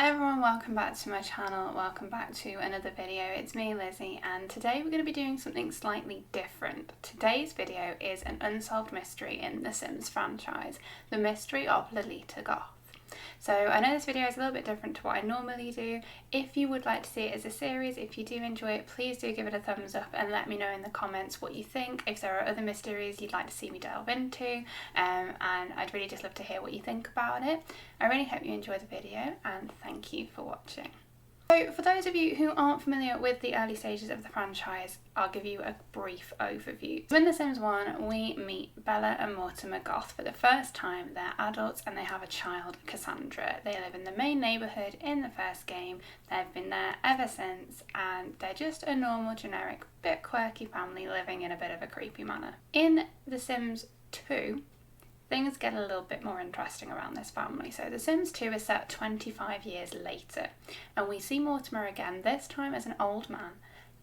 Hi everyone, welcome back to my channel, welcome back to another video. It's me, Lizzie, and today we're going to be doing something slightly different. Today's video is an unsolved mystery in the Sims franchise, the mystery of Lolita Goth. So I know this video is a little bit different to what I normally do. If you would like to see it as a series, if you do enjoy it, please do give it a thumbs up and let me know in the comments what you think, if there are other mysteries you'd like to see me delve into, and I'd really just love to hear what you think about it. I really hope you enjoy the video and thank you for watching. So for those of you who aren't familiar with the early stages of the franchise, I'll give you a brief overview. So in The Sims 1, we meet Bella and Mortimer Goth for the first time. They're adults and they have a child, Cassandra. They live in the main neighbourhood in the first game. They've been there ever since, and they're just a normal, generic, bit quirky family living in a bit of a creepy manor. In The Sims 2, things get a little bit more interesting around this family. So The Sims 2 is set 25 years later, and we see Mortimer again, this time as an old man,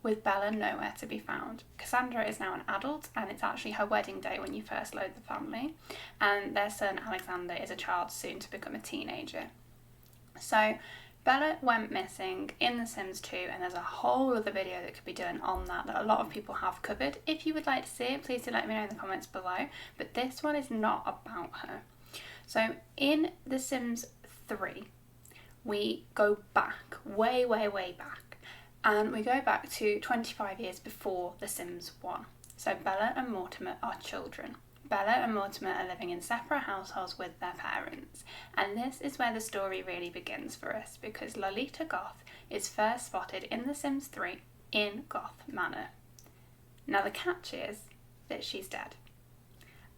with Bella nowhere to be found. Cassandra is now an adult, and it's actually her wedding day when you first load the family, and their son Alexander is a child soon to become a teenager. So Bella went missing in The Sims 2, and there's a whole other video that could be done on that a lot of people have covered. If you would like to see it, please do let me know in the comments below, but this one is not about her. So in The Sims 3, we go back, way back, and we go back to 25 years before The Sims 1. So Bella and Mortimer are children. Bella and Mortimer are living in separate households with their parents, and this is where the story really begins for us, because Lolita Goth is first spotted in The Sims 3 in Goth Manor. Now the catch is that she's dead,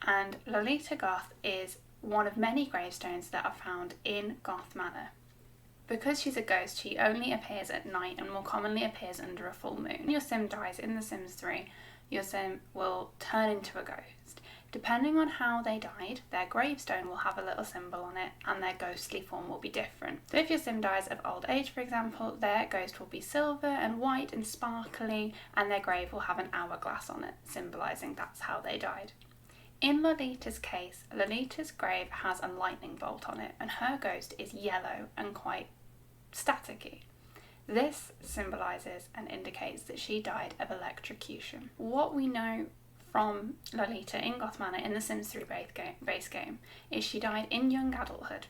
and Lolita Goth is one of many gravestones that are found in Goth Manor. Because she's a ghost, she only appears at night and more commonly appears under a full moon. When your sim dies in The Sims 3, your sim will turn into a ghost. Depending on how they died, their gravestone will have a little symbol on it and their ghostly form will be different. So if your sim dies of old age, for example, their ghost will be silver and white and sparkly, and their grave will have an hourglass on it, symbolising that's how they died. In Lolita's case, Lolita's grave has a lightning bolt on it, and her ghost is yellow and quite staticky. This symbolises and indicates that she died of electrocution. What we know from Lolita in Goth Manor in The Sims 3 base game is she died in young adulthood,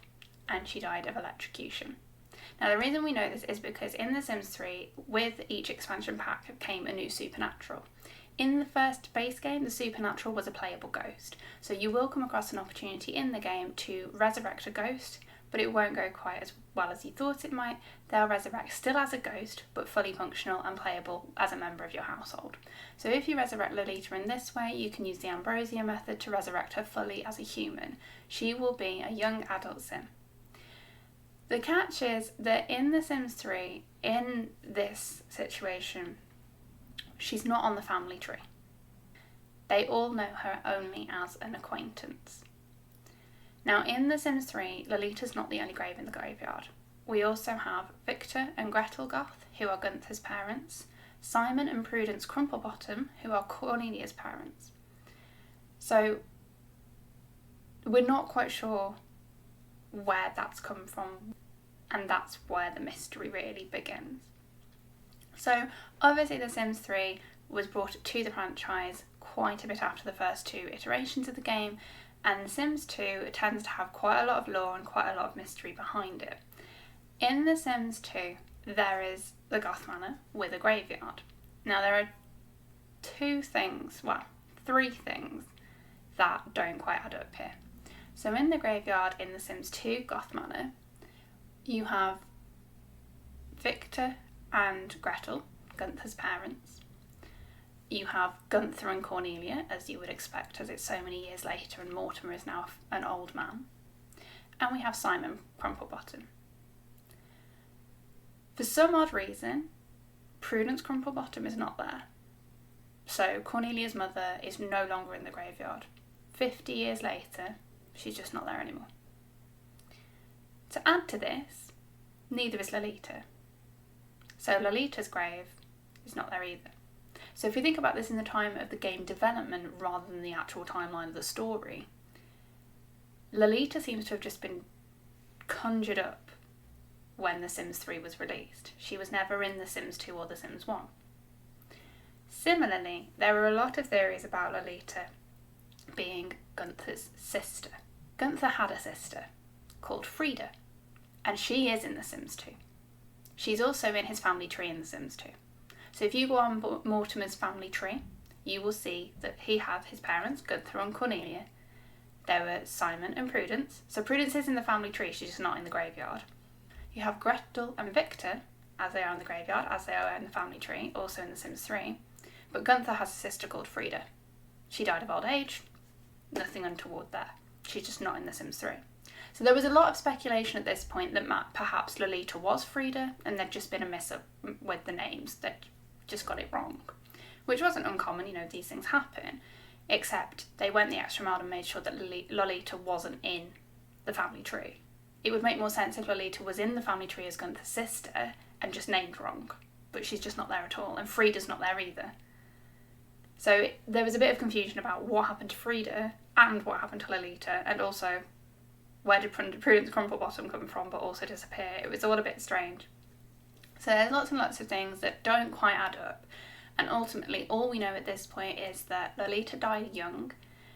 and she died of electrocution. Now the reason we know this is because in The Sims 3, with each expansion pack came a new supernatural. In the first base game, the supernatural was a playable ghost, so you will come across an opportunity in the game to resurrect a ghost, but it won't go quite as well as you thought it might. They'll resurrect still as a ghost, but fully functional and playable as a member of your household. So if you resurrect Lolita in this way, you can use the Ambrosia method to resurrect her fully as a human. She will be a young adult sim. The catch is that in The Sims 3, in this situation, she's not on the family tree. They all know her only as an acquaintance. Now in The Sims 3, Lolita's not the only grave in the graveyard. We also have Victor and Gretel Goth, who are Gunther's parents, Simon and Prudence Crumplebottom, who are Cornelia's parents. So we're not quite sure where that's come from, and that's where the mystery really begins. So obviously The Sims 3 was brought to the franchise quite a bit after the first two iterations of the game, and The Sims 2 tends to have quite a lot of lore and quite a lot of mystery behind it. In The Sims 2, there is the Goth Manor with a graveyard. Now there are three things that don't quite add up here. So in the graveyard in The Sims 2 Goth Manor, you have Victor and Gretel, Gunther's parents. You have Gunther and Cornelia, as you would expect, as it's so many years later and Mortimer is now an old man. And we have Simon Crumplebottom. For some odd reason, Prudence Crumplebottom is not there. So Cornelia's mother is no longer in the graveyard. 50 years later, she's just not there anymore. To add to this, neither is Lolita. So Lolita's grave is not there either. So if we think about this in the time of the game development rather than the actual timeline of the story, Lolita seems to have just been conjured up when The Sims 3 was released. She was never in The Sims 2 or The Sims 1. Similarly, there were a lot of theories about Lolita being Gunther's sister. Gunther had a sister called Frida, and she is in The Sims 2. She's also in his family tree in The Sims 2. So if you go on Mortimer's family tree, you will see that he had his parents, Gunther and Cornelia. There were Simon and Prudence. So Prudence is in the family tree, she's just not in the graveyard. You have Gretel and Victor, as they are in the graveyard, as they are in the family tree, also in The Sims 3. But Gunther has a sister called Frida. She died of old age, nothing untoward there. She's just not in The Sims 3. So there was a lot of speculation at this point that perhaps Lolita was Frida and there'd just been a mess-up with the names. They'd just got it wrong. Which wasn't uncommon, these things happen. Except they went the extra mile and made sure that Lolita wasn't in the family tree. It would make more sense if Lolita was in the family tree as Gunther's sister and just named wrong. But she's just not there at all. And Frida's not there either. So there was a bit of confusion about what happened to Frida and what happened to Lolita, and also where did Prudence Crumplebottom come from but also disappear. It was all a bit strange. So there's lots and lots of things that don't quite add up, and ultimately all we know at this point is that Lolita died young,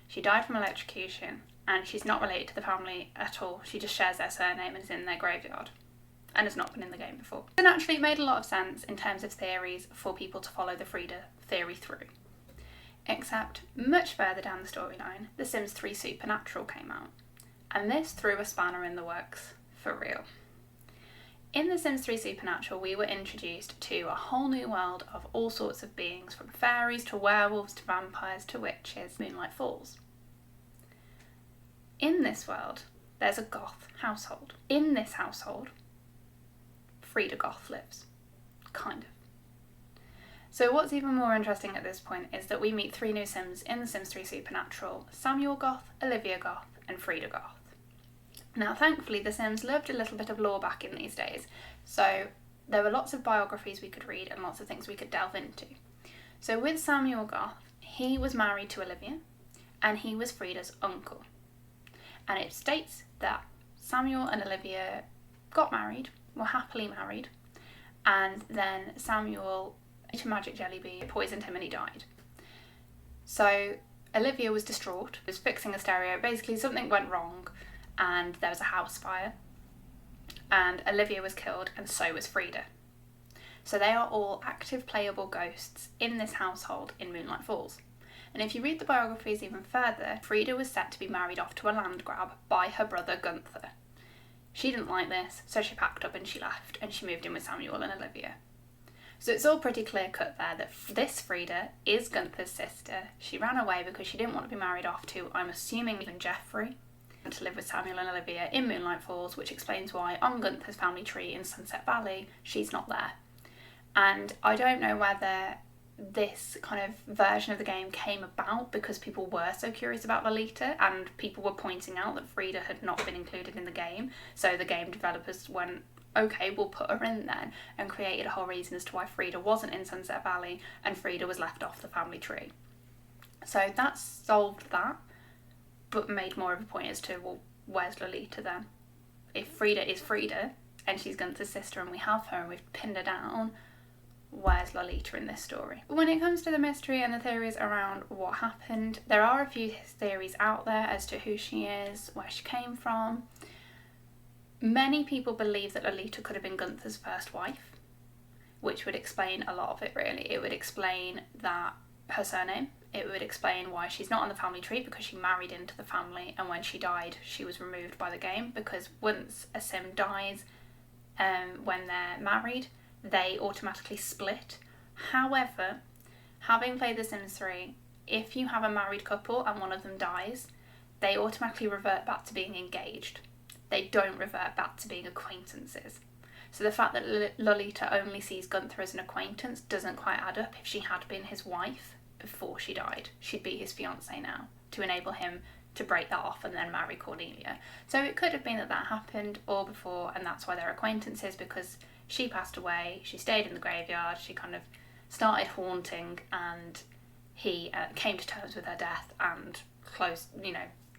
she died from electrocution, and she's not related to the family at all. She just shares their surname and is in their graveyard and has not been in the game before. And actually it made a lot of sense in terms of theories for people to follow the Frida theory through. Except much further down the storyline, The Sims 3 Supernatural came out, and this threw a spanner in the works for real. In The Sims 3 Supernatural, we were introduced to a whole new world of all sorts of beings, from fairies to werewolves to vampires to witches, Moonlight Falls. In this world, there's a goth household. In this household, Frida Goth lives. Kind of. So what's even more interesting at this point is that we meet 3 new Sims in The Sims 3 Supernatural: Samuel Goth, Olivia Goth, and Frida Goth. Now thankfully The Sims loved a little bit of lore back in these days, so there were lots of biographies we could read and lots of things we could delve into. So with Samuel Goth, he was married to Olivia, and he was Frida's uncle. And it states that Samuel and Olivia got married, were happily married, and then Samuel ate a magic jelly bean, poisoned him, and he died. So Olivia was distraught, was fixing a stereo, basically something went wrong and there was a house fire, and Olivia was killed and so was Frida. So they are all active playable ghosts in this household in Moonlight Falls. And if you read the biographies even further, Frida was set to be married off to a land grab by her brother Gunther. She didn't like this, so she packed up and she left, and she moved in with Samuel and Olivia. So it's all pretty clear cut there that this Frida is Gunther's sister. She ran away because she didn't want to be married off to, I'm assuming, even Jeffrey, and to live with Samuel and Olivia in Moonlight Falls, which explains why on Gunther's family tree in Sunset Valley, she's not there. And I don't know whether this kind of version of the game came about because people were so curious about Lolita and people were pointing out that Frida had not been included in the game, so the game developers went, okay, we'll put her in then, and created a whole reason as to why Frida wasn't in Sunset Valley and Frida was left off the family tree. So that solved that, but made more of a point as to, well, where's Lolita then? If Frida is Frida and she's Gunther's sister and we have her and we've pinned her down, where's Lolita in this story? When it comes to the mystery and the theories around what happened, there are a few theories out there as to who she is, where she came from. Many people believe that Lolita could have been Gunther's first wife, which would explain a lot of it really. It would explain that her surname, it would explain why she's not on the family tree because she married into the family, and when she died she was removed by the game, because once a sim dies when they're married, they automatically split. However, having played The Sims 3, if you have a married couple and one of them dies, they automatically revert back to being engaged. They don't revert back to being acquaintances. So the fact that Lolita only sees Gunther as an acquaintance doesn't quite add up. If she had been his wife before she died, she'd be his fiancée now, to enable him to break that off and then marry Cornelia. So it could have been that that happened or before, and that's why they're acquaintances, because she passed away, she stayed in the graveyard, she kind of started haunting, and he came to terms with her death and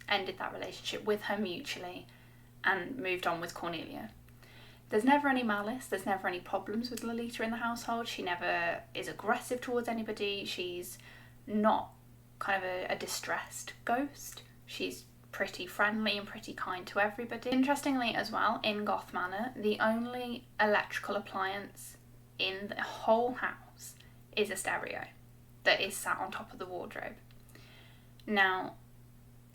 ended that relationship with her mutually and moved on with Cornelia. There's never any malice, there's never any problems with Lolita in the household. She never is aggressive towards anybody. She's not kind of a distressed ghost. She's pretty friendly and pretty kind to everybody. Interestingly as well, in Goth Manor, the only electrical appliance in the whole house is a stereo that is sat on top of the wardrobe. Now,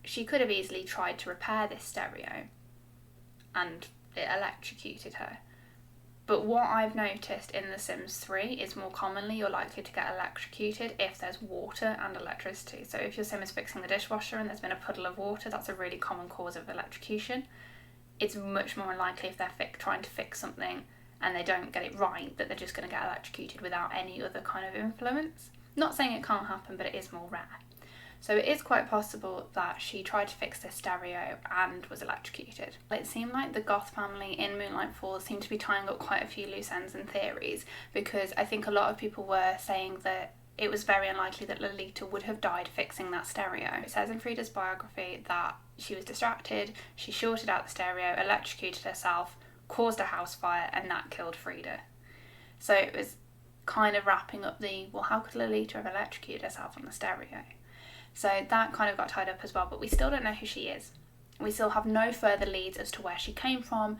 she could have easily tried to repair this stereo and it electrocuted her. But what I've noticed in The Sims 3 is more commonly you're likely to get electrocuted if there's water and electricity. So if your sim is fixing the dishwasher and there's been a puddle of water, that's a really common cause of electrocution. It's much more unlikely if they're trying to fix something and they don't get it right that they're just going to get electrocuted without any other kind of influence. Not saying it can't happen, but it is more rare. So it is quite possible that she tried to fix this stereo and was electrocuted. It seemed like the Goth family in Moonlight Falls seemed to be tying up quite a few loose ends and theories, because I think a lot of people were saying that it was very unlikely that Lolita would have died fixing that stereo. It says in Frida's biography that she was distracted, she shorted out the stereo, electrocuted herself, caused a house fire, and that killed Frida. So it was kind of wrapping up the, well, how could Lolita have electrocuted herself on the stereo? So that kind of got tied up as well, but we still don't know who she is. We still have no further leads as to where she came from,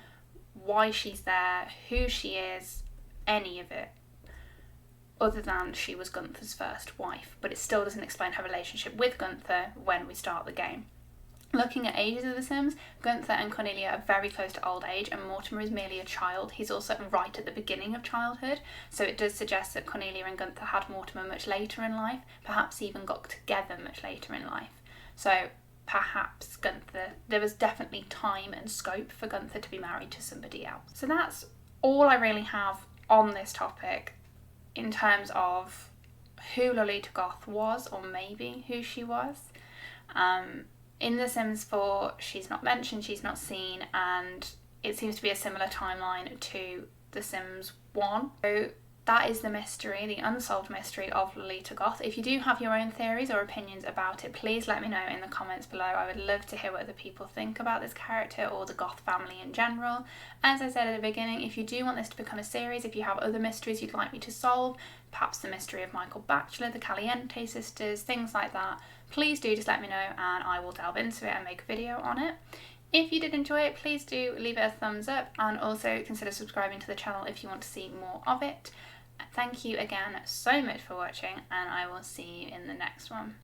why she's there, who she is, any of it, other than she was Gunther's first wife, but it still doesn't explain her relationship with Gunther when we start the game. Looking at ages of the Sims, Gunther and Cornelia are very close to old age, and Mortimer is merely a child. He's also right at the beginning of childhood, so it does suggest that Cornelia and Gunther had Mortimer much later in life, perhaps even got together much later in life. So perhaps there was definitely time and scope for Gunther to be married to somebody else. So that's all I really have on this topic in terms of who Lolita Goth was, or maybe who she was. In The Sims 4, she's not mentioned, she's not seen, and it seems to be a similar timeline to The Sims 1. So that is the mystery, the unsolved mystery of Lolita Goth. If you do have your own theories or opinions about it, please let me know in the comments below. I would love to hear what other people think about this character or the Goth family in general. As I said at the beginning, if you do want this to become a series, if you have other mysteries you'd like me to solve, perhaps the mystery of Michael Batchelor, the Caliente sisters, things like that, please do just let me know and I will delve into it and make a video on it. If you did enjoy it, please do leave it a thumbs up and also consider subscribing to the channel if you want to see more of it. Thank you again so much for watching, and I will see you in the next one.